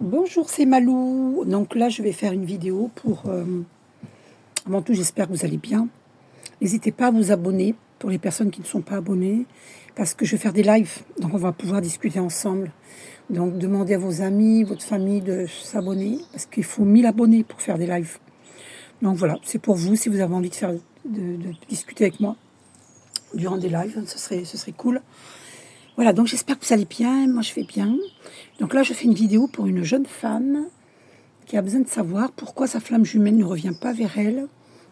Bonjour, c'est Malou. Donc là, je vais faire une vidéo pour... avant tout, j'espère que vous allez bien. N'hésitez pas à vous abonner pour les personnes qui ne sont pas abonnées, parce que je vais faire des lives, donc on va pouvoir discuter ensemble. Donc demandez à vos amis, votre famille de s'abonner, parce qu'il faut 1000 abonnés pour faire des lives. Donc voilà, c'est pour vous, si vous avez envie de faire, de discuter avec moi durant des lives, ce serait cool. Voilà, donc j'espère que vous allez bien, moi je vais bien. Donc là, je fais une vidéo pour une jeune femme qui a besoin de savoir pourquoi sa flamme jumelle ne revient pas vers elle,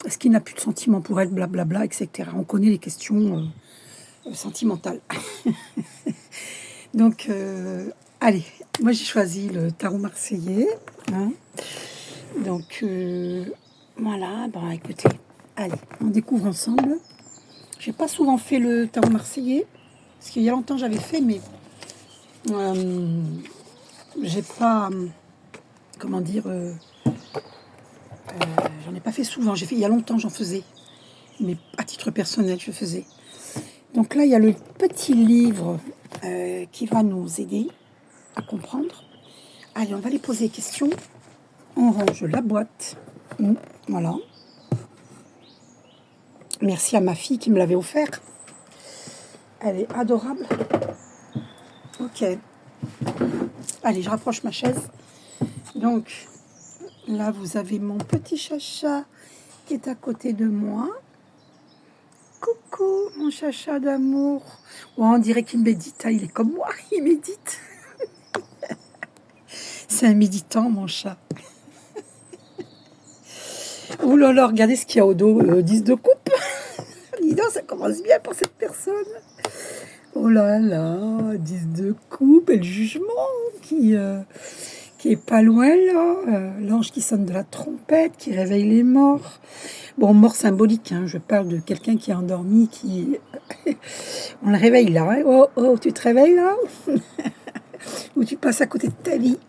est-ce qu'il n'a plus de sentiments pour elle, blablabla, etc. On connaît les questions sentimentales. Donc, allez, moi j'ai choisi le tarot marseillais. Hein. Donc, voilà, bah écoutez, allez, on découvre ensemble. J'ai pas souvent fait le tarot marseillais, parce qu'il y a longtemps j'avais fait, mais j'ai pas, comment dire, j'en ai pas fait souvent. J'ai fait il y a longtemps, j'en faisais, mais à titre personnel, je faisais. Donc là, il y a le petit livre qui va nous aider à comprendre. Allez, on va les poser des questions. On range la boîte. Voilà. Merci à ma fille qui me l'avait offert. Elle est adorable. Ok. Allez, je rapproche ma chaise. Donc, là, vous avez mon petit chacha qui est à côté de moi. Coucou, mon chacha d'amour. Oh, on dirait qu'il médite. Hein, il est comme moi, il médite. C'est un méditant, mon chat. Oh là là, regardez ce qu'il y a au dos. 10 de coupe. Dis donc, ça commence bien pour cette personne. Oh là là, 10 de coupe et le jugement qui est pas loin là. L'ange qui sonne de la trompette, qui réveille les morts. Bon, mort symbolique, hein, je parle de quelqu'un qui est endormi, qui... On le réveille là. Hein. Oh, oh, tu te réveilles là. Ou tu passes à côté de ta vie.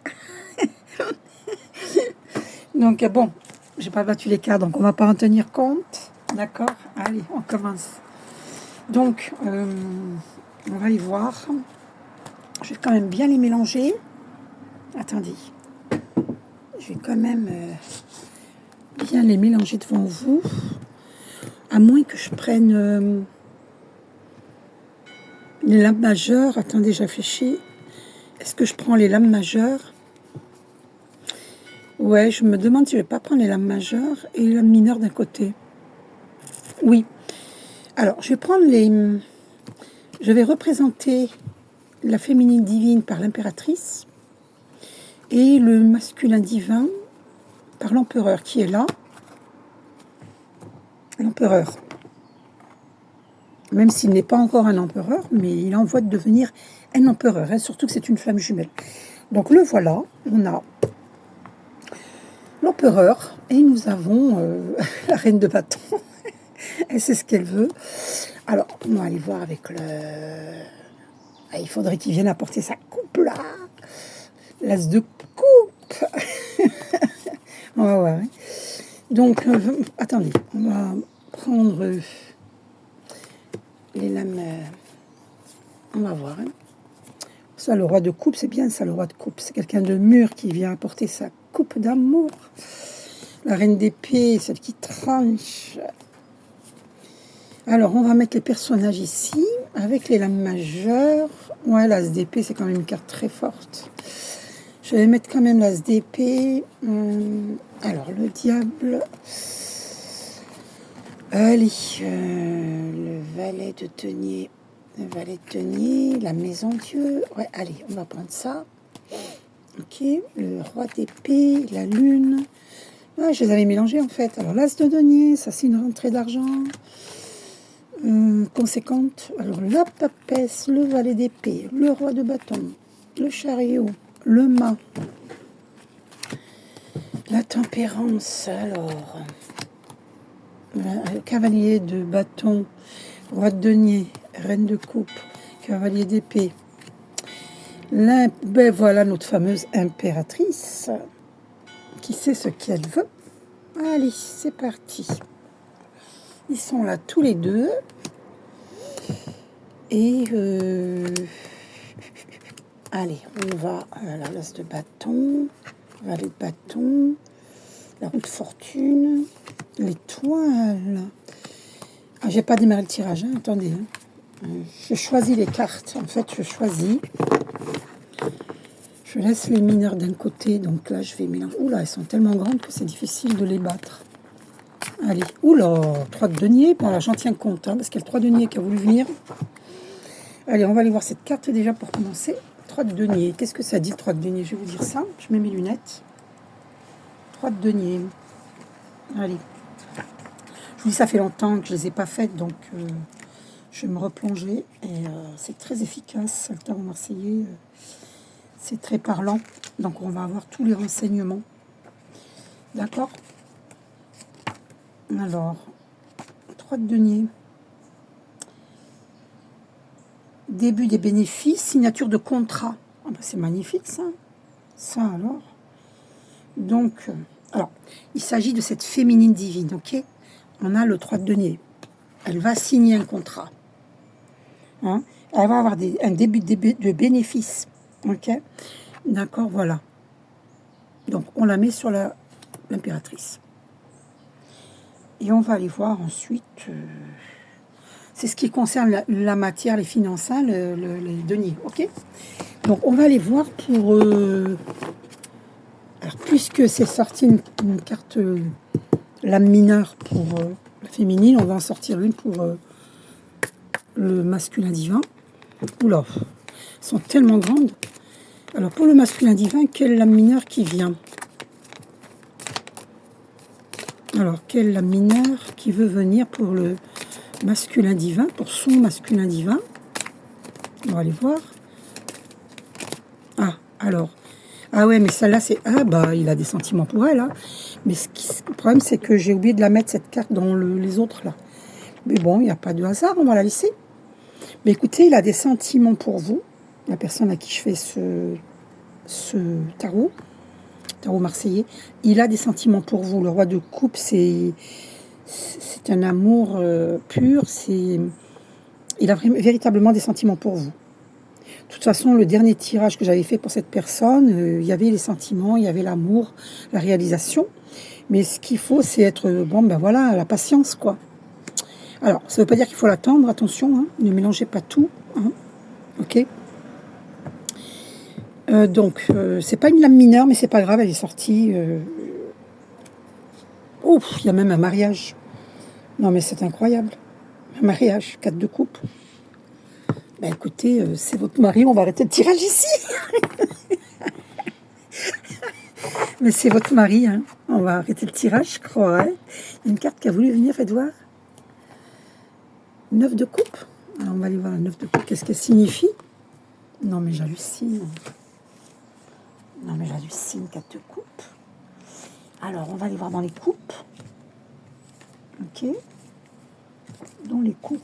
Donc bon, j'ai pas battu les cartes, donc on va pas en tenir compte. D'accord. Allez, on commence. Donc, on va les voir. Je vais quand même bien les mélanger. Attendez. Je vais quand même bien les mélanger devant vous. À moins que je prenne les lames majeures. Attendez, je réfléchis. Est-ce que je prends les lames majeures? Ouais, je me demande si je ne vais pas prendre les lames majeures et les lames mineures d'un côté. Oui. Alors, je vais prendre les... Je vais représenter la féminine divine par l'impératrice et le masculin divin par l'empereur qui est là. L'empereur. Même s'il n'est pas encore un empereur, mais il est en voie de devenir un empereur, hein, surtout que c'est une flamme jumelle. Donc le voilà, on a l'empereur et nous avons la reine de bâton. Elle sait ce qu'elle veut. Alors, on va aller voir avec le... Ah, il faudrait qu'il vienne apporter sa coupe là. L'as de coupe. On va voir. Hein. Donc, attendez, on va prendre les lames. On va voir. Hein. Ça, le roi de coupe, c'est bien ça, le roi de coupe. C'est quelqu'un de mûr qui vient apporter sa coupe d'amour. La reine d'épée, celle qui tranche. Alors, on va mettre les personnages ici, avec les lames majeures. Ouais, l'as d'épée, c'est quand même une carte très forte. Je vais mettre quand même l'as d'épée. Alors, le diable. Allez, le valet de denier. Le valet de denier, la maison Dieu. Ouais, allez, on va prendre ça. Ok, le roi d'épée, la lune. Ah, je les avais mélangés en fait. Alors, l'as de denier, ça c'est une rentrée d'argent. Conséquente. Alors, la papesse, le valet d'épée, le roi de bâton, le chariot, le mât, la tempérance. Alors, le cavalier de bâton, roi de denier, reine de coupe, cavalier d'épée. Ben voilà notre fameuse impératrice qui sait ce qu'elle veut. Allez, c'est parti. Ils sont là tous les deux. Et Allez, on va à la l'as de bâton, valet de bâton, la roue de fortune, l'étoile. Ah, j'ai pas démarré le tirage, hein, attendez. Hein. Je choisis les cartes. En fait, je choisis. Je laisse les mineurs d'un côté. Donc là, je vais mélanger. Oula, elles sont tellement grandes que c'est difficile de les battre. Allez, oula, 3 de denier. Bon, là, j'en tiens compte, hein, parce qu'il y a le 3 de denier qui a voulu venir. Allez, on va aller voir cette carte déjà pour commencer. 3 de denier. Qu'est-ce que ça dit, le 3 de denier? Je vais vous dire ça. Je mets mes lunettes. 3 de denier. Allez. Je vous dis, ça fait longtemps que je ne les ai pas faites, donc je vais me replonger. Et c'est très efficace. Le tarot marseillais, c'est très parlant. Donc, on va avoir tous les renseignements. D'accord? Alors, 3 de denier. Début des bénéfices, signature de contrat. Ah ben, c'est magnifique, ça. Ça, alors. Donc, alors, il s'agit de cette féminine divine, ok? On a le 3 de denier. Elle va signer un contrat. Hein? Elle va avoir un début de bénéfice. Ok? D'accord, voilà. Donc, on la met sur l'impératrice. Et on va aller voir ensuite... c'est ce qui concerne la matière, les finances, hein, les deniers. Ok? Donc, on va aller voir pour... alors, puisque c'est sorti une carte... l'âme mineure pour la féminine, on va en sortir une pour le masculin divin. Oula, elles sont tellement grandes. Alors pour le masculin divin, quelle lame mineure qui vient? Alors quelle lame mineure qui veut venir pour le masculin divin, pour son masculin divin? On va aller voir. Ah, alors. Ah ouais, mais celle-là, c'est... Ah bah, il a des sentiments pour elle, hein. Mais le problème, c'est que j'ai oublié de la mettre, cette carte, dans les autres, là. Mais bon, il n'y a pas de hasard, on va la laisser. Mais écoutez, il a des sentiments pour vous, la personne à qui je fais ce tarot marseillais. Il a des sentiments pour vous. Le roi de coupe, c'est un amour pur. Il a véritablement des sentiments pour vous. De toute façon, le dernier tirage que j'avais fait pour cette personne, il y avait les sentiments, il y avait l'amour, la réalisation. Mais ce qu'il faut, c'est être, bon, ben voilà, la patience, quoi. Alors, ça ne veut pas dire qu'il faut l'attendre, attention, hein, ne mélangez pas tout. Hein, ok? Donc, c'est pas une lame mineure, mais c'est pas grave, elle est sortie. Oh, il y a même un mariage. Non, mais c'est incroyable. Un mariage, 4 de coupe. Ben écoutez, c'est votre mari, on va arrêter le tirage ici. Mais c'est votre mari, hein. On va arrêter le tirage, je crois. Hein. Il y a une carte qui a voulu venir, faites voir. 9 de coupe. Alors, on va aller voir la 9 de coupe. Qu'est-ce qu'elle signifie? Non, mais j'hallucine. Non, mais j'hallucine, 4 de coupe. Alors, on va aller voir dans les coupes. Ok. Dans les coupes.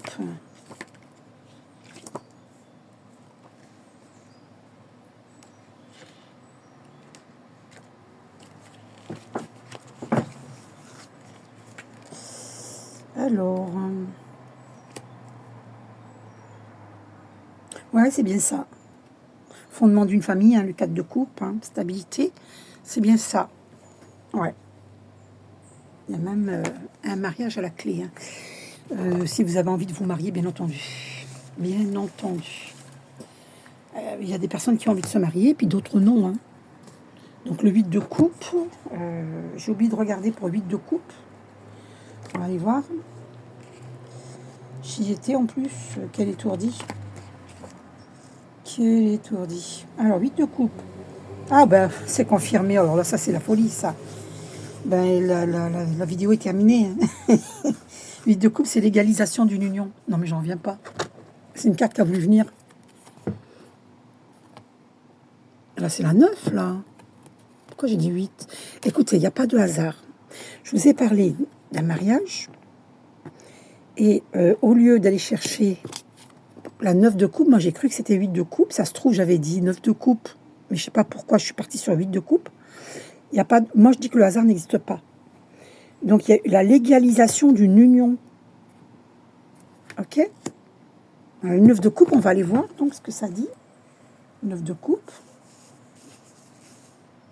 Alors... ouais, c'est bien ça. Fondement d'une famille, hein, le 4 de coupe, hein, stabilité. C'est bien ça. Ouais. Il y a même un mariage à la clé. Hein. Si vous avez envie de vous marier, bien entendu. Bien entendu. Il y a des personnes qui ont envie de se marier, puis d'autres non. Hein. Donc le 8 de coupe, j'ai oublié de regarder pour 8 de coupe. On va aller voir. J'y étais en plus, quel étourdi. Quel étourdi. Alors 8 de coupe. Ah ben c'est confirmé, alors là ça c'est la folie ça. Ben la vidéo est terminée. Hein. 8 de coupe, c'est l'égalisation d'une union. Non mais j'en viens pas. C'est une carte qui a voulu venir. Là c'est la 9 là. Pourquoi j'ai dit 8? Écoutez, il n'y a pas de hasard. Je vous ai parlé d'un mariage. Et au lieu d'aller chercher la 9 de coupe, moi j'ai cru que c'était 8 de coupe. Ça se trouve, j'avais dit 9 de coupe. Mais je ne sais pas pourquoi je suis partie sur 8 de coupe. Il y a pas, moi je dis que le hasard n'existe pas. Donc il y a la légalisation d'une union. Ok? Alors, une 9 de coupe, on va aller voir donc ce que ça dit. 9 de coupe.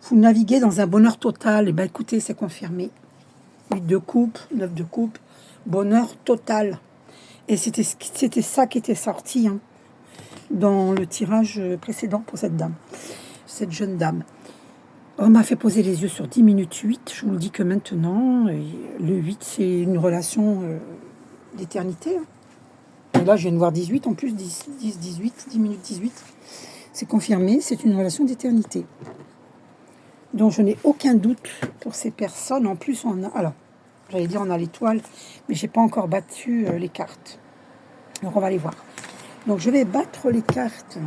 Vous naviguez dans un bonheur total. Et bien écoutez, c'est confirmé. 8 de coupe, 9 de coupe, bonheur total. Et c'était ça qui était sorti hein, dans le tirage précédent pour cette dame, cette jeune dame. On m'a fait poser les yeux sur 10 minutes 8. Je vous le dis que maintenant, le 8, c'est une relation d'éternité. Hein. Et là, je viens de voir 18, en plus 10 minutes 18. C'est confirmé, c'est une relation d'éternité. Donc, je n'ai aucun doute pour ces personnes. En plus, on a... Alors, j'allais dire on a l'étoile, mais je n'ai pas encore battu les cartes. Alors, on va les voir. Donc, je vais battre les cartes.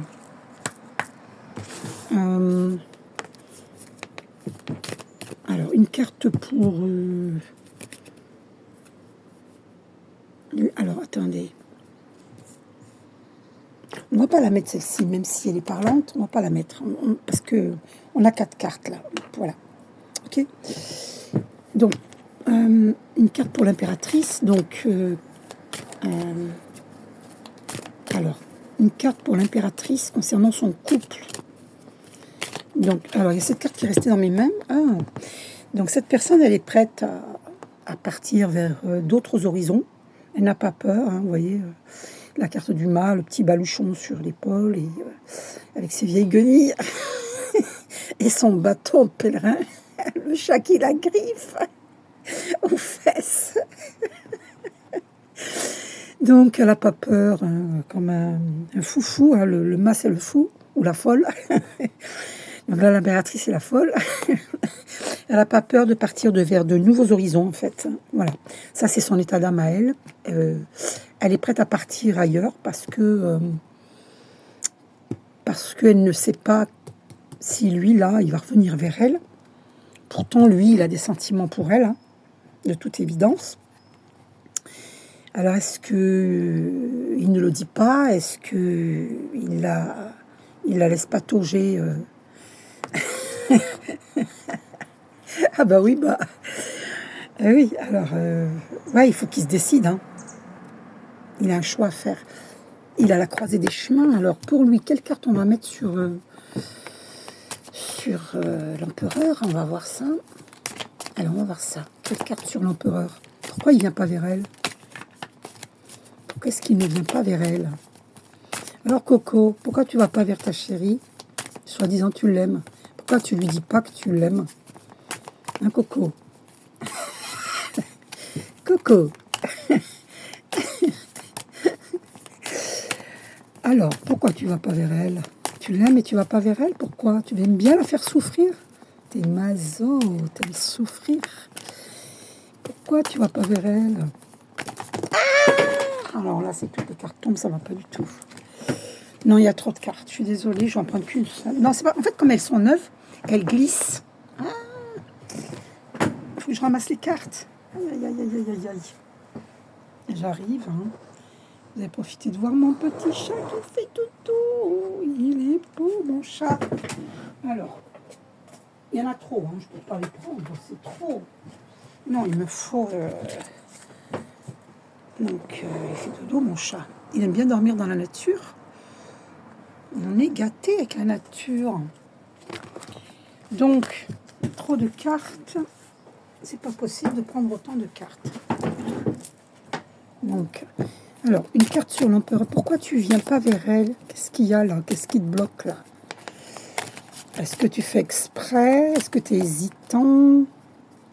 Alors, une carte pour... Alors, attendez. On ne va pas la mettre celle-ci, même si elle est parlante. On ne va pas la mettre. Parce que on a 4 cartes, là. Voilà. OK. Donc, une carte pour l'impératrice. Donc, alors, une carte pour l'impératrice concernant son couple. Donc, alors, il y a cette carte qui est restée dans mes mains. Ah. Donc, cette personne, elle est prête à partir vers d'autres horizons. Elle n'a pas peur, hein, vous voyez, la carte du mât, le petit baluchon sur l'épaule, et avec ses vieilles guenilles, et son bâton de pèlerin, le chat qui la griffe aux fesses. Donc, elle n'a pas peur, hein, comme un foufou, hein, le mât c'est le fou, ou la folle. Donc là, l'impératrice est la folle. Elle n'a pas peur de partir vers de nouveaux horizons, en fait. Voilà. Ça, c'est son état d'âme à elle. Elle est prête à partir ailleurs parce qu'elle ne sait pas si lui, là, il va revenir vers elle. Pourtant, lui, il a des sentiments pour elle, hein, de toute évidence. Alors, est-ce qu'il ne le dit pas? Est-ce qu'il la laisse patauger Ah bah oui, oui, alors, ouais, il faut qu'il se décide. Hein. Il a un choix à faire. Il a la croisée des chemins. Alors, pour lui, quelle carte on va mettre sur l'empereur? On va voir ça. Alors, on va voir ça. Quelle carte sur l'empereur? Pourquoi il ne vient pas vers elle? Pourquoi est-ce qu'il ne vient pas vers elle? Alors, Coco, pourquoi tu ne vas pas vers ta chérie? Soi-disant, tu l'aimes. Pourquoi tu lui dis pas que tu l'aimes? Hein, Coco? Coco. Alors, pourquoi tu vas pas vers elle? Tu l'aimes et tu vas pas vers elle? Pourquoi? Tu aimes bien la faire souffrir? T'es maso, t'aimes souffrir. Pourquoi tu vas pas vers elle? Alors là, c'est toutes les cartes tombent, ça va pas du tout. Non, il y a trop de cartes. Je suis désolée, je vais en prendre qu'une seule. Non, c'est pas. En fait, comme elles sont neuves, elles glissent. Il faut que je ramasse les cartes. Aïe, aïe, aïe, aïe, aïe, aïe. J'arrive. Hein. Vous avez profité de voir mon petit chat qui fait toutou. Il est beau, mon chat. Alors, il y en a trop. Hein. Je ne peux pas les prendre. C'est trop. Non, il me faut... Donc, il fait dodo, mon chat. Il aime bien dormir dans la nature. On est gâté avec la nature. Donc, trop de cartes. C'est pas possible de prendre autant de cartes. Donc, alors, une carte sur l'empereur. Pourquoi tu viens pas vers elle? Qu'est-ce qu'il y a là? Qu'est-ce qui te bloque là? Est-ce que tu fais exprès? Est-ce que tu es hésitant?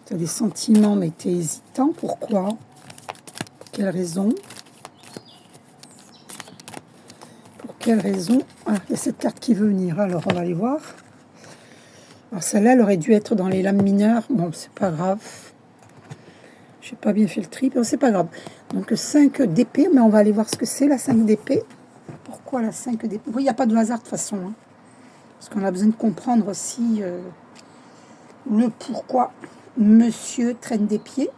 Tu as des sentiments, mais tu es hésitant. Pourquoi? Pour quelle raison? Pour quelle raison? Ah, il y a cette carte qui veut venir. Alors, on va aller voir. Alors, celle-là, elle aurait dû être dans les lames mineures. Bon, c'est pas grave. Je n'ai pas bien fait le tri, mais c'est pas grave. Donc, le 5 d'épée, mais on va aller voir ce que c'est, la 5 d'épée. Pourquoi la 5 d'épée? Oui, il n'y a pas de hasard de toute façon. Hein. Parce qu'on a besoin de comprendre aussi le pourquoi monsieur traîne des pieds.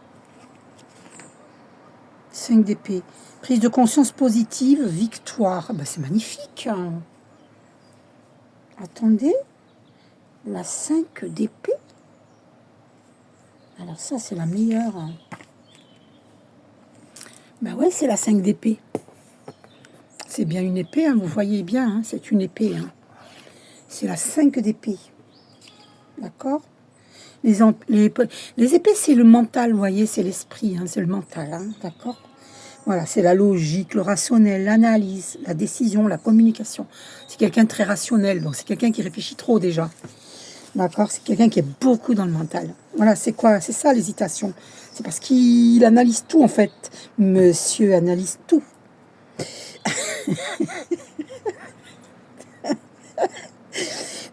5 d'épée. Prise de conscience positive, victoire. Ben, c'est magnifique. Hein. Attendez. La 5 d'épée. Alors ça, c'est la meilleure. Hein. Ben ouais, c'est la 5 d'épée. C'est bien une épée, hein, vous voyez bien, hein, c'est une épée. Hein. c'est la 5 d'épée. D'accord? Les épées, c'est le mental, vous voyez, c'est l'esprit, hein, c'est le mental, hein, d'accord? Voilà, c'est la logique, le rationnel, l'analyse, la décision, la communication. C'est quelqu'un de très rationnel, donc c'est quelqu'un qui réfléchit trop déjà. D'accord? C'est quelqu'un qui est beaucoup dans le mental. Voilà, c'est quoi? C'est ça l'hésitation. C'est parce qu'il analyse tout en fait. Monsieur analyse tout.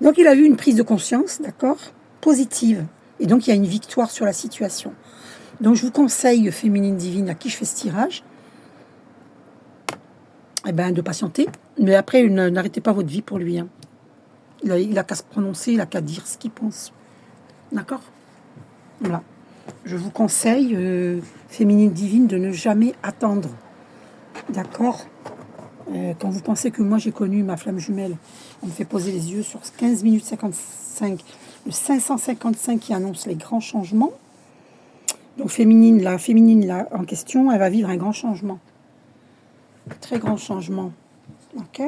Donc il a eu une prise de conscience, d'accord? Positive. Et donc il y a une victoire sur la situation. Donc je vous conseille, féminine divine, à qui je fais ce tirage, eh ben, de patienter. Mais après, n'arrêtez pas votre vie pour lui. Hein. Il a qu'à se prononcer, il a qu'à dire ce qu'il pense. D'accord? Voilà. Je vous conseille, féminine divine, de ne jamais attendre. D'accord? Quand vous pensez que moi j'ai connu ma flamme jumelle, on me fait poser les yeux sur 15 minutes 55, le 555 qui annonce les grands changements. Donc la féminine là, en question, elle va vivre un grand changement. Très grand changement. Ok?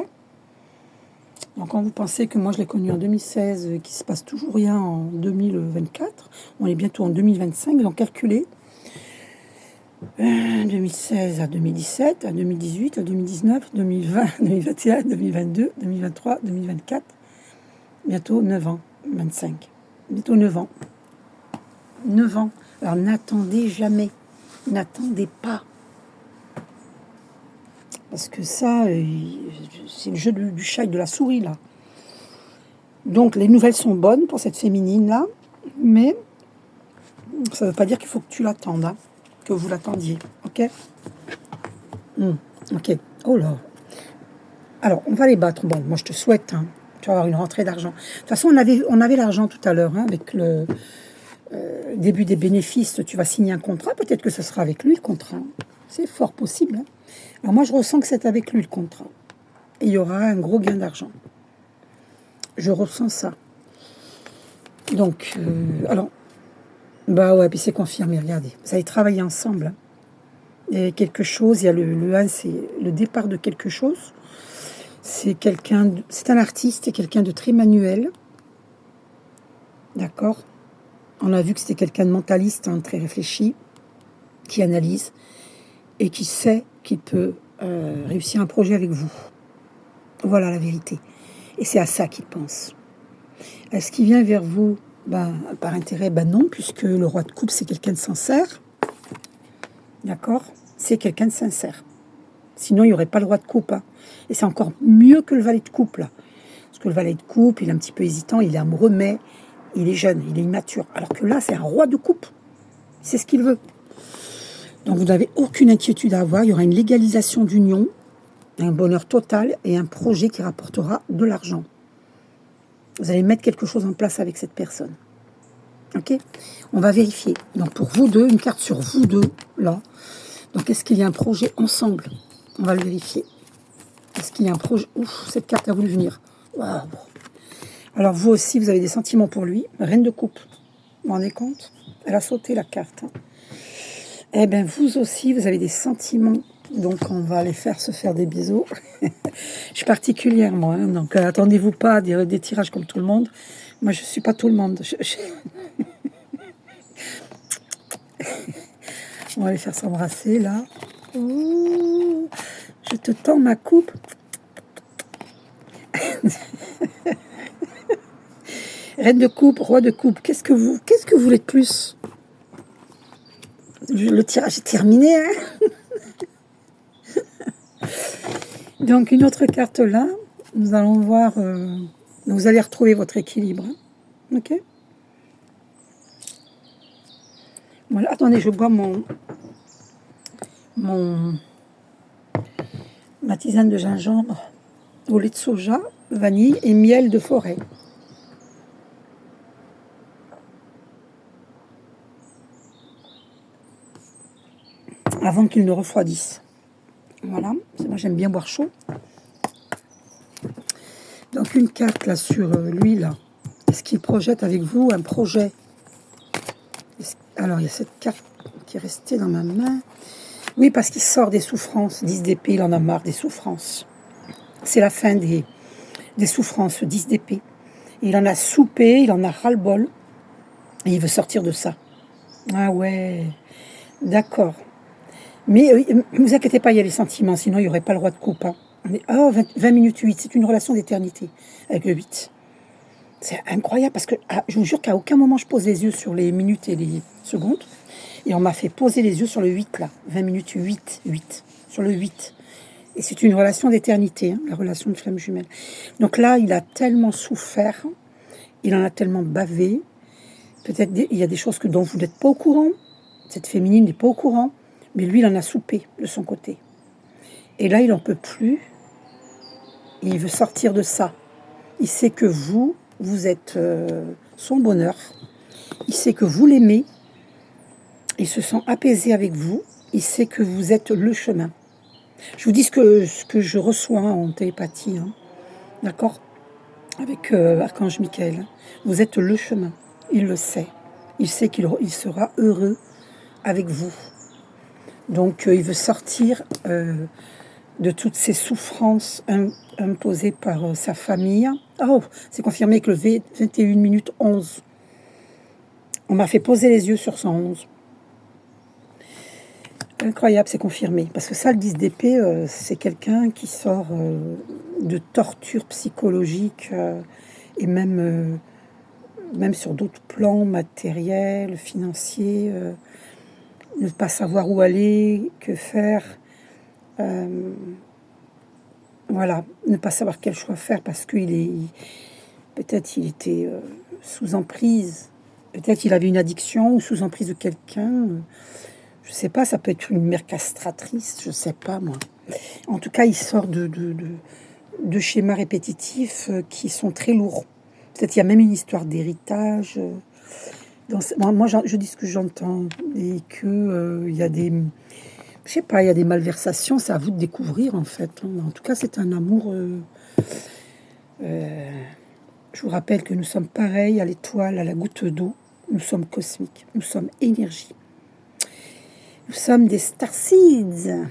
Donc quand vous pensez que moi je l'ai connu en 2016, qu'il ne se passe toujours rien en 2024, on est bientôt en 2025, donc calculez. 2016 à 2017, à 2018, à 2019, 2020, 2021, 2022, 2023, 2024, bientôt 9 ans, 25, bientôt 9 ans. 9 ans. Alors n'attendez jamais, n'attendez pas. Parce que ça, c'est le jeu du chat et de la souris, là. Donc les nouvelles sont bonnes pour cette féminine-là, mais ça ne veut pas dire qu'il faut que tu l'attendes, hein, que vous l'attendiez, ok? Ok, oh là. Alors, on va les battre. Bon, moi je te souhaite, hein, tu vas avoir une rentrée d'argent. De toute façon, on avait l'argent tout à l'heure, hein, avec le début des bénéfices. Tu vas signer un contrat, peut-être que ce sera avec lui le contrat. C'est fort possible. Hein. Alors moi, je ressens que c'est avec lui le contrat. Et il y aura un gros gain d'argent. Je ressens ça. Donc, alors, bah ouais, puis c'est confirmé, regardez. Vous allez travailler ensemble. Hein. Il y a quelque chose, il y a le 1, c'est le départ de quelque chose. C'est un artiste, c'est quelqu'un de très manuel. D'accord? On a vu que c'était quelqu'un de mentaliste, hein, très réfléchi, qui analyse et qui sait qu'il peut réussir un projet avec vous. Voilà la vérité. Et c'est à ça qu'il pense. Est-ce qu'il vient vers vous par intérêt? Non, puisque le roi de coupe, c'est quelqu'un de sincère. D'accord? C'est quelqu'un de sincère. Sinon, il n'y aurait pas le roi de coupe. Hein. Et c'est encore mieux que le valet de coupe, là. Parce que le valet de coupe, il est un petit peu hésitant, il est amoureux, mais il est jeune, il est immature. Alors que là, c'est un roi de coupe. C'est ce qu'il veut. Donc, vous n'avez aucune inquiétude à avoir. Il y aura une légalisation d'union, un bonheur total et un projet qui rapportera de l'argent. Vous allez mettre quelque chose en place avec cette personne. Ok? On va vérifier. Donc, pour vous deux, une carte sur vous deux, là. Donc, est-ce qu'il y a un projet ensemble? On va le vérifier. Est-ce qu'il y a un projet? Ouf, cette carte a voulu venir. Waouh. Alors, vous aussi, vous avez des sentiments pour lui. Reine de coupe. Vous vous rendez compte? Elle a sauté la carte. Hein. Eh bien, vous aussi, vous avez des sentiments. Donc, on va aller se faire des bisous. Je suis particulière, moi. Hein, donc, attendez-vous pas à des tirages comme tout le monde. Moi, je ne suis pas tout le monde. On va aller faire s'embrasser, là. Ouh, je te tends ma coupe. Reine de coupe, roi de coupe. Qu'est-ce que vous voulez de plus? Le tirage est terminé, hein. Donc, une autre carte là. Nous allons voir... vous allez retrouver votre équilibre. Hein. Ok? Voilà. Attendez, je bois ma tisane de gingembre au lait de soja, vanille et miel de forêt. Avant qu'il ne refroidisse. Voilà, moi j'aime bien boire chaud. Donc une carte là sur lui là. Est-ce qu'il projette avec vous un projet? Alors il y a cette carte qui est restée dans ma main. Oui, parce qu'il sort des souffrances. 10 d'épée, il en a marre des souffrances. C'est la fin des souffrances, 10 d'épée. Il en a soupé, il en a ras-le-bol. Et il veut sortir de ça. Ah ouais, d'accord. Mais ne vous inquiétez pas, il y a les sentiments, sinon il n'y aurait pas le roi de coupe. Hein. Oh, 20 minutes 8, c'est une relation d'éternité avec le 8. C'est incroyable parce que je vous jure qu'à aucun moment je pose les yeux sur les minutes et les secondes. Et on m'a fait poser les yeux sur le 8 là. 20 minutes 8, 8. Sur le 8. Et c'est une relation d'éternité, hein, la relation de flamme jumelle. Donc là, il a tellement souffert, il en a tellement bavé. Peut-être il y a des choses dont vous n'êtes pas au courant. Cette féminine n'est pas au courant. Mais lui, il en a soupé de son côté. Et là, il n'en peut plus. Et il veut sortir de ça. Il sait que vous êtes son bonheur. Il sait que vous l'aimez. Il se sent apaisé avec vous. Il sait que vous êtes le chemin. Je vous dis ce que je reçois en télépathie. Hein. D'accord? Avec Archange Michael. Vous êtes le chemin. Il le sait. Il sait qu'il sera heureux avec vous. Donc, il veut sortir de toutes ces souffrances imposées par sa famille. Oh, c'est confirmé que le 21 minutes 11. On m'a fait poser les yeux sur 111. Incroyable, c'est confirmé. Parce que ça, le 10 d'épée, c'est quelqu'un qui sort de torture psychologique et même sur d'autres plans matériels, financiers, ne pas savoir où aller, que faire. Voilà, ne pas savoir quel choix faire parce peut-être il était sous emprise, peut-être il avait une addiction ou sous emprise de quelqu'un. Je sais pas, ça peut être une mère castratrice, je sais pas moi. En tout cas, il sort de schémas répétitifs qui sont très lourds. Peut-être il y a même une histoire d'héritage. Moi, je dis ce que j'entends et que il y a des, je sais pas, il y a des malversations. C'est à vous de découvrir en fait. En tout cas, c'est un amour. Je vous rappelle que nous sommes pareils à l'étoile, à la goutte d'eau. Nous sommes cosmiques. Nous sommes énergie. Nous sommes des starseeds.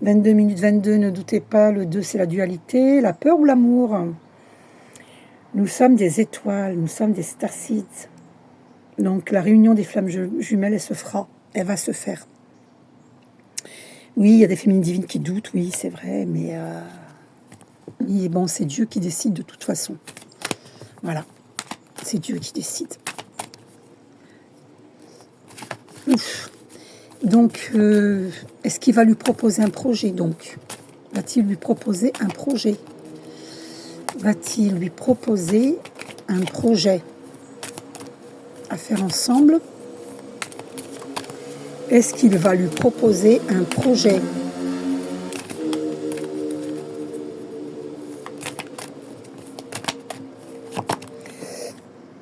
22 minutes 22, ne doutez pas, le 2 c'est la dualité, la peur ou l'amour. Nous sommes des étoiles, nous sommes des starseeds. Donc la réunion des flammes jumelles, elle se fera, elle va se faire. Oui, il y a des féminines divines qui doutent, oui, c'est vrai, mais bon, c'est Dieu qui décide de toute façon. Voilà, c'est Dieu qui décide. Ouf. Donc, est-ce qu'il va lui proposer un projet, donc? Va-t-il lui proposer un projet? Va-t-il lui proposer un projet à faire ensemble? Est-ce qu'il va lui proposer un projet?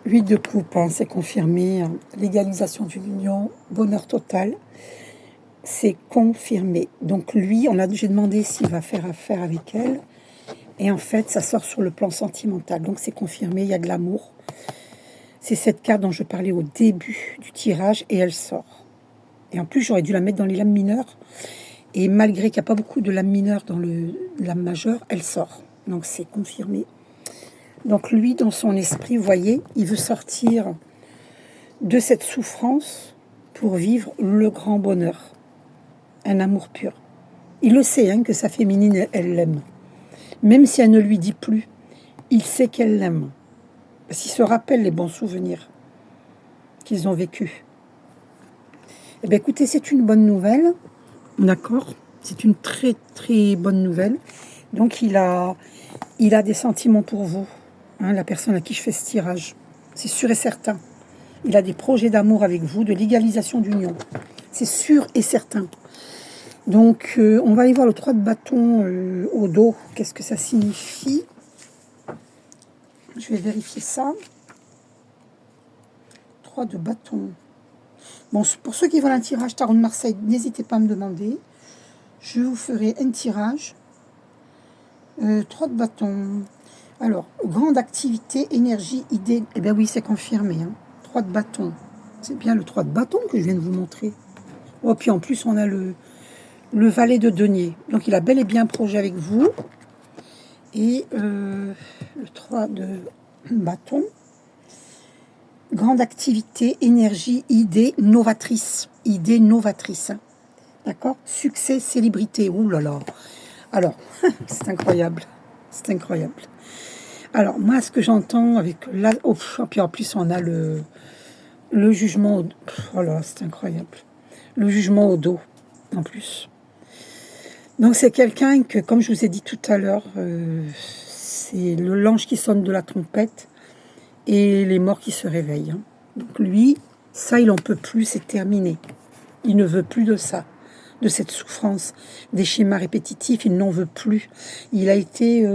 Huit de coupe, hein, c'est confirmé. Légalisation d'une union, bonheur total. C'est confirmé. Donc lui, j'ai demandé s'il va faire affaire avec elle. Et en fait, ça sort sur le plan sentimental. Donc c'est confirmé, il y a de l'amour. C'est cette carte dont je parlais au début du tirage et elle sort. Et en plus, j'aurais dû la mettre dans les lames mineures. Et malgré qu'il n'y a pas beaucoup de lames mineures dans le lame majeure, elle sort. Donc c'est confirmé. Donc lui, dans son esprit, vous voyez, il veut sortir de cette souffrance pour vivre le grand bonheur. Un amour pur. Il le sait, hein, que sa féminine, elle l'aime. Même si elle ne lui dit plus, il sait qu'elle l'aime. Parce qu'il se rappelle les bons souvenirs qu'ils ont vécus. Eh bien, écoutez, c'est une bonne nouvelle. D'accord? C'est une très, très bonne nouvelle. Donc, il a des sentiments pour vous, hein, la personne à qui je fais ce tirage. C'est sûr et certain. Il a des projets d'amour avec vous, de légalisation d'union. C'est sûr et certain. Donc, on va aller voir le 3 de bâton au dos. Qu'est-ce que ça signifie? Je vais vérifier ça. 3 de bâton. Bon, pour ceux qui veulent un tirage Tarot de Marseille, n'hésitez pas à me demander. Je vous ferai un tirage. 3 de bâton. Alors, grande activité, énergie, idée. Eh bien oui, c'est confirmé. Hein. 3 de bâton. C'est bien le 3 de bâton que je viens de vous montrer. Oh, puis en plus, on a le valet de denier. Donc, il a bel et bien un projet avec vous. Et le 3 de bâton. Grande activité, énergie, idée novatrice. Idée novatrice. Hein. D'accord? Succès, célébrité. Ouh là là. Alors, c'est incroyable. C'est incroyable. Alors, moi, ce que j'entends avec la... Oh, puis en plus, on a le jugement au... Oh là, c'est incroyable. Le jugement au dos, en plus. Donc, c'est quelqu'un que, comme je vous ai dit tout à l'heure, c'est l'ange qui sonne de la trompette et les morts qui se réveillent. Hein. Donc, lui, ça, il n'en peut plus, c'est terminé. Il ne veut plus de ça, de cette souffrance, des schémas répétitifs, il n'en veut plus. Il a été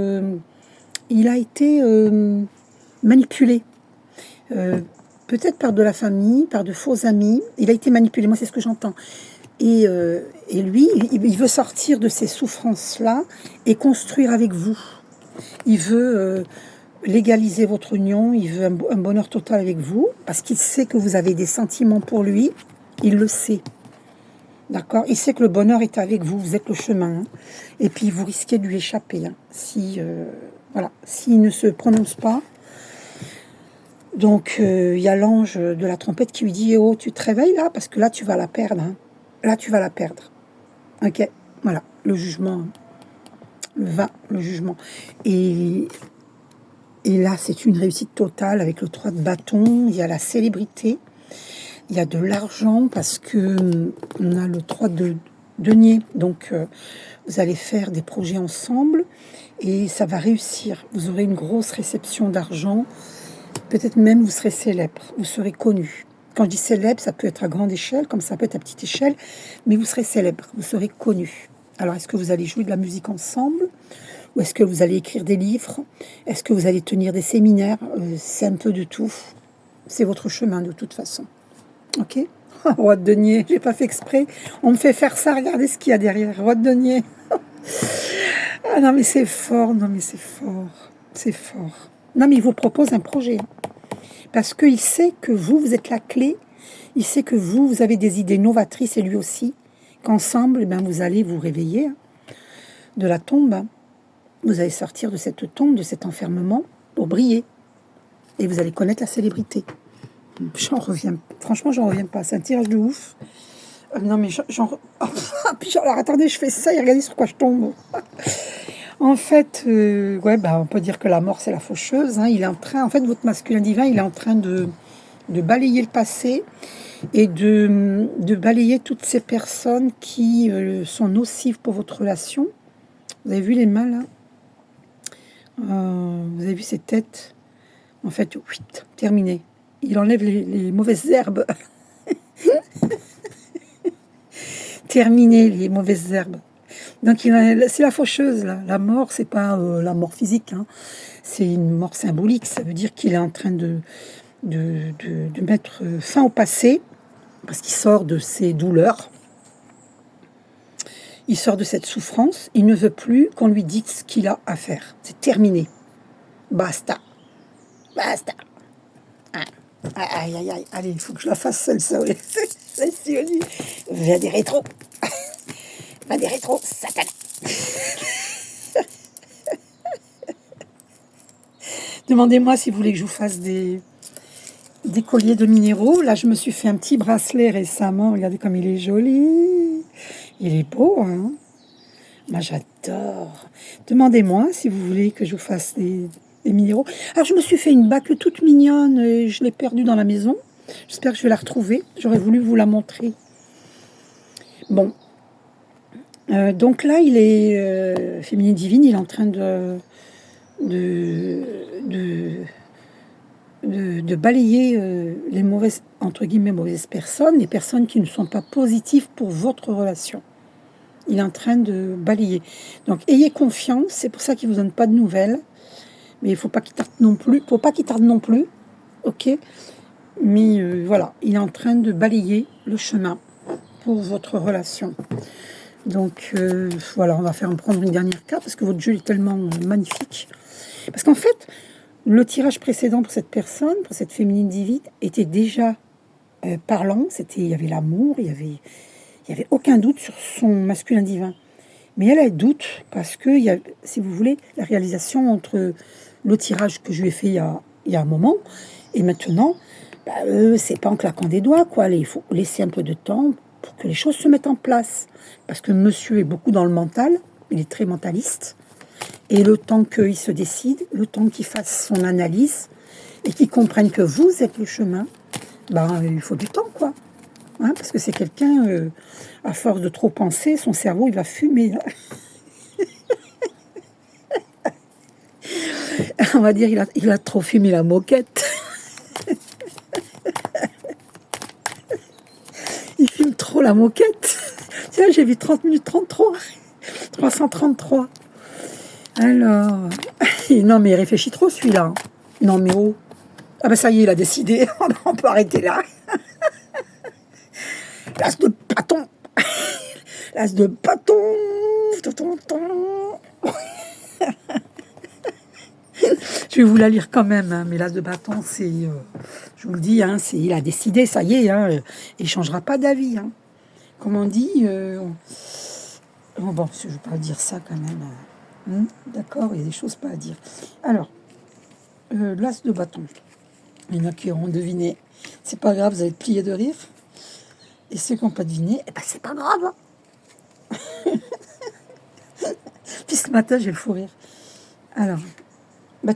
manipulé. Peut-être par de la famille, par de faux amis. Il a été manipulé, moi c'est ce que j'entends. Et lui, il veut sortir de ces souffrances-là et construire avec vous. Il veut légaliser votre union, il veut un bonheur total avec vous, parce qu'il sait que vous avez des sentiments pour lui, il le sait. D'accord? Il sait que le bonheur est avec vous, vous êtes le chemin. Hein. Et puis vous risquez de lui échapper. Hein, s'il ne se prononce pas. Donc il y a l'ange de la trompette qui lui dit oh, tu te réveilles là, parce que là tu vas la perdre. Hein. Là tu vas la perdre. Ok, voilà, le jugement. Le jugement. Et là c'est une réussite totale avec le 3 de bâton, il y a la célébrité. Il y a de l'argent parce que on a le 3 de denier. Donc, vous allez faire des projets ensemble et ça va réussir. Vous aurez une grosse réception d'argent. Peut-être même vous serez célèbre, vous serez connu. Quand je dis célèbre, ça peut être à grande échelle, comme ça peut être à petite échelle, mais vous serez célèbre, vous serez connu. Alors, est-ce que vous allez jouer de la musique ensemble? Ou est-ce que vous allez écrire des livres? Est-ce que vous allez tenir des séminaires? C'est un peu de tout. C'est votre chemin de toute façon. Ok, roi de denier, j'ai pas fait exprès. On me fait faire ça, regardez ce qu'il y a derrière. Roi de denier. Ah non mais c'est fort, non mais c'est fort. C'est fort. Non mais il vous propose un projet. Parce qu'il sait que vous êtes la clé. Il sait que vous avez des idées novatrices et lui aussi. Qu'ensemble, vous allez vous réveiller de la tombe. Vous allez sortir de cette tombe, de cet enfermement pour briller. Et vous allez connaître la célébrité. Franchement, j'en reviens pas. C'est un tirage de ouf. Non, mais alors, attendez, je fais ça et regardez sur quoi je tombe. En fait, on peut dire que la mort, c'est la faucheuse. Hein. Il est en train, votre masculin divin, il est en train de balayer le passé et de balayer toutes ces personnes qui sont nocives pour votre relation. Vous avez vu les mains, là vous avez vu ces têtes? En fait, terminé. Il enlève les mauvaises herbes. Terminé, les mauvaises herbes. Donc, c'est la faucheuse, là. La mort, c'est pas la mort physique. Hein. C'est une mort symbolique. Ça veut dire qu'il est en train de mettre fin au passé, parce qu'il sort de ses douleurs. Il sort de cette souffrance. Il ne veut plus qu'on lui dise ce qu'il a à faire. C'est terminé. Basta. Basta. Aïe, aïe, aïe. Allez, il faut que je la fasse celle-là. Va des rétros. Va des rétros, Satan. Demandez-moi si vous voulez que je vous fasse des colliers de minéraux. Là, je me suis fait un petit bracelet récemment. Regardez comme il est joli. Il est beau, hein? Moi, j'adore. Demandez-moi si vous voulez que je vous fasse des minéraux. Alors, je me suis fait une bâcle toute mignonne et je l'ai perdue dans la maison. J'espère que je vais la retrouver. J'aurais voulu vous la montrer. Bon. Donc là, il est féminine divine. Il est en train de balayer les mauvaises, entre guillemets, mauvaises personnes, les personnes qui ne sont pas positives pour votre relation. Il est en train de balayer. Donc, ayez confiance. C'est pour ça qu'il ne vous donne pas de nouvelles. Mais il ne faut pas qu'il tarde non plus. Ok. Mais voilà, il est en train de balayer le chemin pour votre relation. Donc, voilà, on va prendre une dernière carte parce que votre jeu est tellement magnifique. Parce qu'en fait, le tirage précédent pour cette personne, pour cette féminine divine, était déjà parlant. Il y avait l'amour, il y avait aucun doute sur son masculin divin. Mais elle a doute parce que, si vous voulez, la réalisation entre le tirage que je lui ai fait il y a il y a un moment. Et maintenant, c'est pas en claquant des doigts, quoi. Il faut laisser un peu de temps pour que les choses se mettent en place. Parce que monsieur est beaucoup dans le mental, il est très mentaliste. Et le temps qu'il se décide, le temps qu'il fasse son analyse et qu'il comprenne que vous êtes le chemin, il faut du temps, quoi. Hein, parce que c'est quelqu'un, à force de trop penser, son cerveau, il va fumer. Là. On va dire, il a trop fumé la moquette. Il fume trop la moquette. Tiens, j'ai vu 30 minutes 33. 333. Alors, non mais il réfléchit trop celui-là. Non mais oh. Ah ben ça y est, il a décidé. On peut arrêter là. L'as de bâton. L'as de bâton. Je vais vous la lire quand même, hein, mais l'as de bâton, c'est, je vous le dis, hein, il a décidé, ça y est, hein, il ne changera pas d'avis. Hein. Comme on dit, bon, je ne vais pas dire ça quand même. D'accord, il y a des choses pas à dire. Alors, l'as de bâton. Il y en a qui auront deviné. C'est pas grave, vous allez être pliés de rire. Et ceux qui n'ont pas deviné, c'est pas grave. Hein. Puis ce matin, j'ai le fou rire. Alors,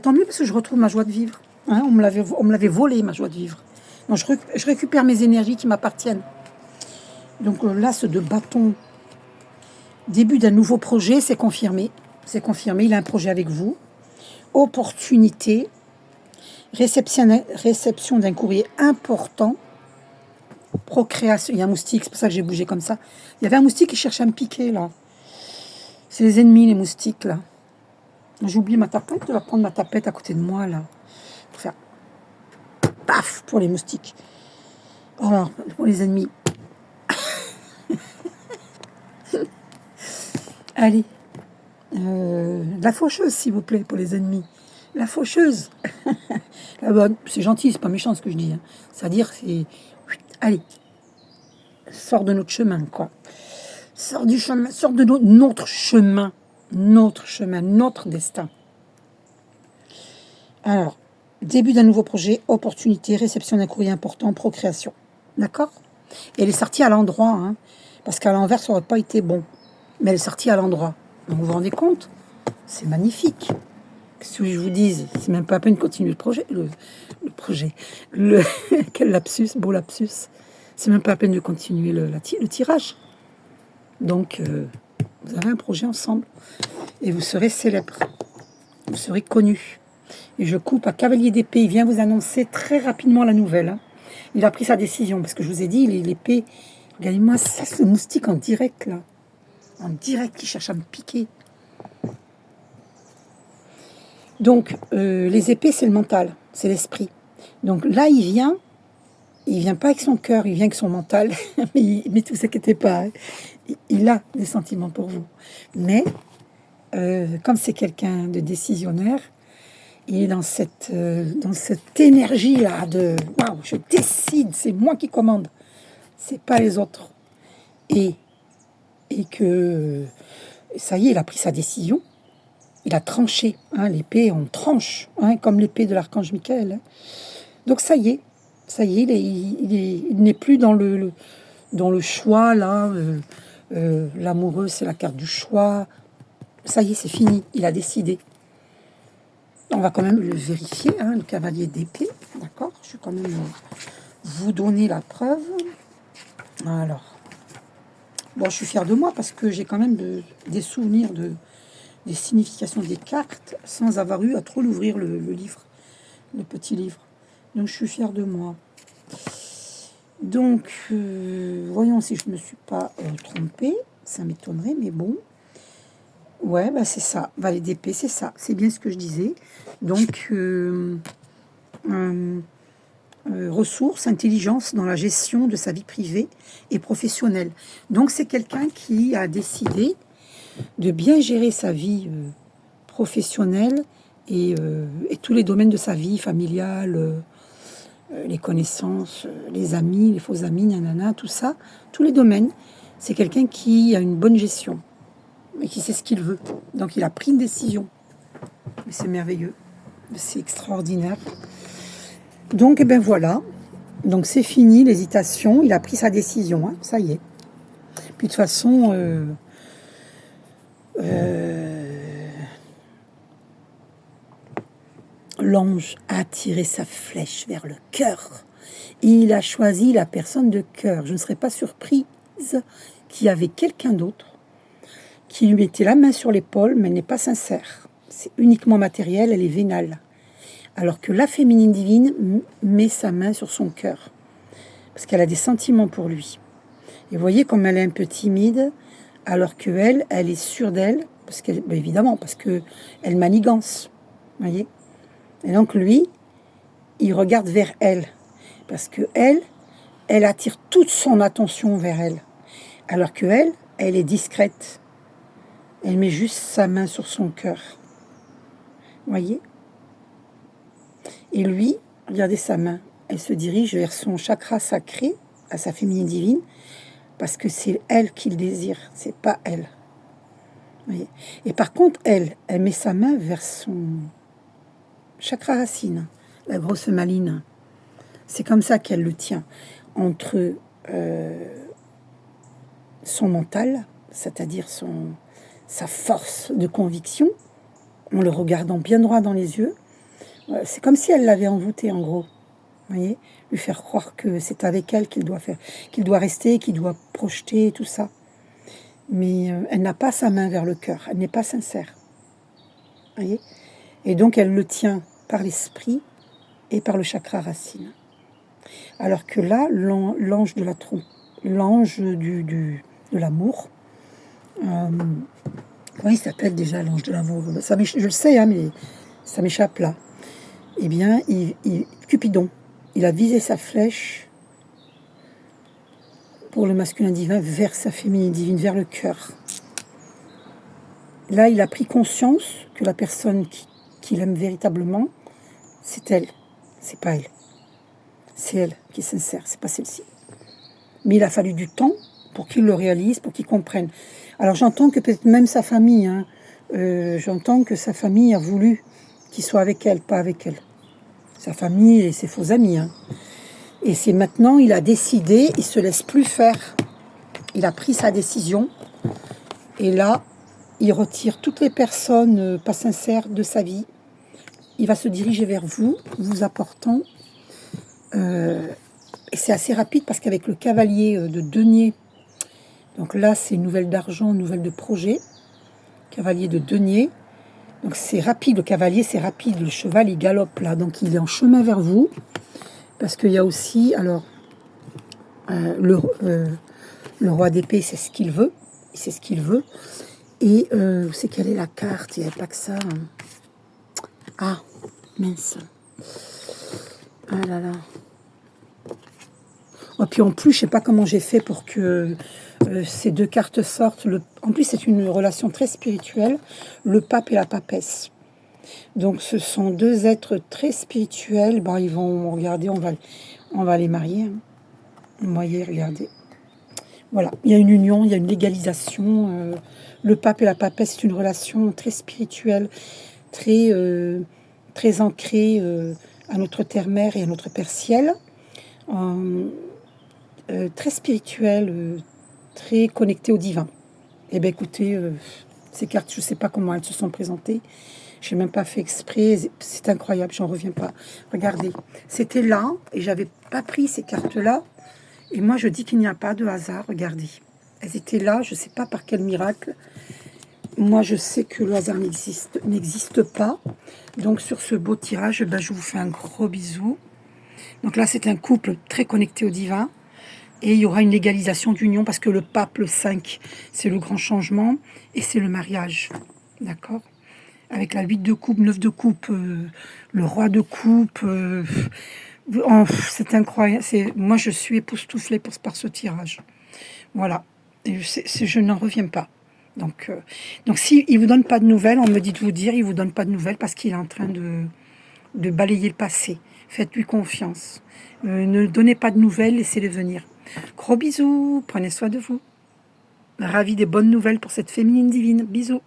tant mieux parce que je retrouve ma joie de vivre. Hein, on me l'avait volé, ma joie de vivre. Donc, je récupère mes énergies qui m'appartiennent. Donc, l'as de bâton, début d'un nouveau projet, c'est confirmé. C'est confirmé, il a un projet avec vous. Opportunité, réception d'un courrier important. Procréation, il y a un moustique, c'est pour ça que j'ai bougé comme ça. Il y avait un moustique qui cherchait à me piquer, là. C'est les ennemis, les moustiques, là. J'ai oublié ma tapette, je vais prendre ma tapette à côté de moi, là. Pour faire paf pour les moustiques. Alors, pour les ennemis. Allez. La faucheuse, s'il vous plaît, pour les ennemis. La faucheuse. C'est gentil, c'est pas méchant ce que je dis. Hein. C'est-à-dire, c'est... Allez. Sors de notre chemin, quoi. Sors du chemin, sors de notre chemin. Notre chemin, notre destin. Alors, début d'un nouveau projet, opportunité, réception d'un courrier important, procréation. D'accord? Et elle est sortie à l'endroit, hein, parce qu'à l'envers, ça n'aurait pas été bon. Mais elle est sortie à l'endroit. Donc, vous vous rendez compte? C'est magnifique. Qu'est-ce que je vous dise? C'est même pas à peine de continuer le projet. Quel lapsus, beau lapsus. C'est même pas à peine de continuer le tirage. Donc, vous avez un projet ensemble. Et vous serez célèbre. Vous serez connu. Et je coupe à Cavalier d'épée. Il vient vous annoncer très rapidement la nouvelle. Hein. Il a pris sa décision. Parce que je vous ai dit, l'épée... Regardez-moi ça, ce moustique en direct, là. En direct, qui cherche à me piquer. Donc, les épées, c'est le mental. C'est l'esprit. Donc là, il vient pas avec son cœur, il vient avec son mental. mais ne vous inquiétez pas. Hein. Il a des sentiments pour vous. Mais, comme c'est quelqu'un de décisionnaire, il est dans cette énergie-là de « Waouh, je décide, c'est moi qui commande, c'est pas les autres. » Et que, ça y est, il a pris sa décision, il a tranché. Hein, l'épée, on tranche, hein, comme l'épée de l'archange Michael. Hein. Donc ça y est, il n'est plus dans le choix, là. L'amoureux, c'est la carte du choix. Ça y est, c'est fini, il a décidé. On va quand même le vérifier, hein, le cavalier d'épée, d'accord? Je vais quand même vous donner la preuve. Alors, bon, je suis fière de moi parce que j'ai quand même des souvenirs des significations des cartes sans avoir eu à trop l'ouvrir le livre, le petit livre. Donc, je suis fière de moi. Donc, voyons si je ne me suis pas trompée. Ça m'étonnerait, mais bon. Ouais, c'est ça. Valet d'épée, c'est ça. C'est bien ce que je disais. Donc, ressources, intelligence dans la gestion de sa vie privée et professionnelle. Donc, c'est quelqu'un qui a décidé de bien gérer sa vie professionnelle et tous les domaines de sa vie familiale, les connaissances, les amis, les faux amis, nanana, tout ça, tous les domaines. C'est quelqu'un qui a une bonne gestion et qui sait ce qu'il veut. Donc, il a pris une décision. Mais c'est merveilleux. C'est extraordinaire. Donc, eh ben voilà. Donc, c'est fini l'hésitation. Il a pris sa décision. Hein. Ça y est. Puis, de toute façon, l'ange a tiré sa flèche vers le cœur. Il a choisi la personne de cœur. Je ne serais pas surprise qu'il y avait quelqu'un d'autre qui lui mettait la main sur l'épaule, mais elle n'est pas sincère. C'est uniquement matériel, elle est vénale. Alors que la féminine divine met sa main sur son cœur, parce qu'elle a des sentiments pour lui. Et vous voyez comme elle est un peu timide, alors qu'elle, elle est sûre d'elle, parce qu'elle, ben évidemment, parce qu'elle manigance. Voyez. Et donc lui, il regarde vers elle, parce que elle attire toute son attention vers elle, alors que elle est discrète. Elle met juste sa main sur son cœur. Voyez. Et lui, regardez sa main. Elle se dirige vers son chakra sacré, à sa féminine divine, parce que c'est elle qu'il désire, c'est pas elle. Voyez. Et par contre, elle met sa main vers son chakra racine, la grosse maline. C'est comme ça qu'elle le tient, entre son mental, c'est-à-dire sa force de conviction, en le regardant bien droit dans les yeux. C'est comme si elle l'avait envoûté, en gros. Vous voyez, lui faire croire que c'est avec elle qu'il doit rester, qu'il doit projeter, tout ça. Mais elle n'a pas sa main vers le cœur, elle n'est pas sincère. Vous voyez. Et donc elle le tient par l'esprit et par le chakra racine. Alors que là, l'ange de la trompe, l'ange de l'amour, comment il s'appelle déjà l'ange de l'amour? Je le sais, hein, mais ça m'échappe là. Eh bien, Cupidon, il a visé sa flèche pour le masculin divin vers sa féminine divine, vers le cœur. Là, il a pris conscience que la personne qu'il aime véritablement, c'est elle, c'est pas elle. C'est elle qui est sincère, c'est pas celle-ci. Mais il a fallu du temps pour qu'il le réalise, pour qu'il comprenne. Alors j'entends que peut-être même sa famille, hein, j'entends que sa famille a voulu qu'il soit avec elle, pas avec elle. Sa famille et ses faux amis. Hein. Et c'est maintenant, il a décidé, il se laisse plus faire. Il a pris sa décision. Et là, il retire toutes les personnes pas sincères de sa vie. Il va se diriger vers vous, vous apportant. Et c'est assez rapide parce qu'avec le cavalier de denier, donc là, c'est une nouvelle d'argent, une nouvelle de projet. Cavalier de denier. Donc c'est rapide, le cavalier c'est rapide, le cheval il galope là, donc il est en chemin vers vous, parce qu'il y a aussi, alors, le roi d'épée c'est ce qu'il veut, et c'est quelle est la carte, il n'y a pas que ça, hein. Ah, mince, ah là là, et puis en plus je sais pas comment j'ai fait pour que ces deux cartes sortent, en plus c'est une relation très spirituelle, le pape et la papesse. Donc ce sont deux êtres très spirituels. Bon, ils vont regarder, on va les marier. Hein. Vous voyez, regardez. Voilà, il y a une union, il y a une légalisation. Le pape et la papesse, c'est une relation très spirituelle, très, très ancrée à notre terre-mère et à notre père ciel. Très spirituelle, très connectée au divin. Eh bien écoutez, ces cartes, je ne sais pas comment elles se sont présentées. Je n'ai même pas fait exprès, c'est incroyable, j'en reviens pas. Regardez, c'était là, et j'avais pas pris ces cartes-là. Et moi, je dis qu'il n'y a pas de hasard, regardez. Elles étaient là, je ne sais pas par quel miracle. Moi, je sais que le hasard n'existe pas. Donc, sur ce beau tirage, ben, je vous fais un gros bisou. Donc là, c'est un couple très connecté au divin. Et il y aura une légalisation d'union, parce que le pape, le 5, c'est le grand changement, et c'est le mariage. D'accord ? Avec la 8 de coupe, 9 de coupe, le roi de coupe. C'est incroyable. Moi, je suis époustouflée par ce tirage. Voilà. Et je n'en reviens pas. Donc si il ne vous donne pas de nouvelles, on me dit de vous dire, il ne vous donne pas de nouvelles parce qu'il est en train de balayer le passé. Faites-lui confiance. Ne donnez pas de nouvelles, laissez-les venir. Gros bisous. Prenez soin de vous. Ravi des bonnes nouvelles pour cette féminine divine. Bisous.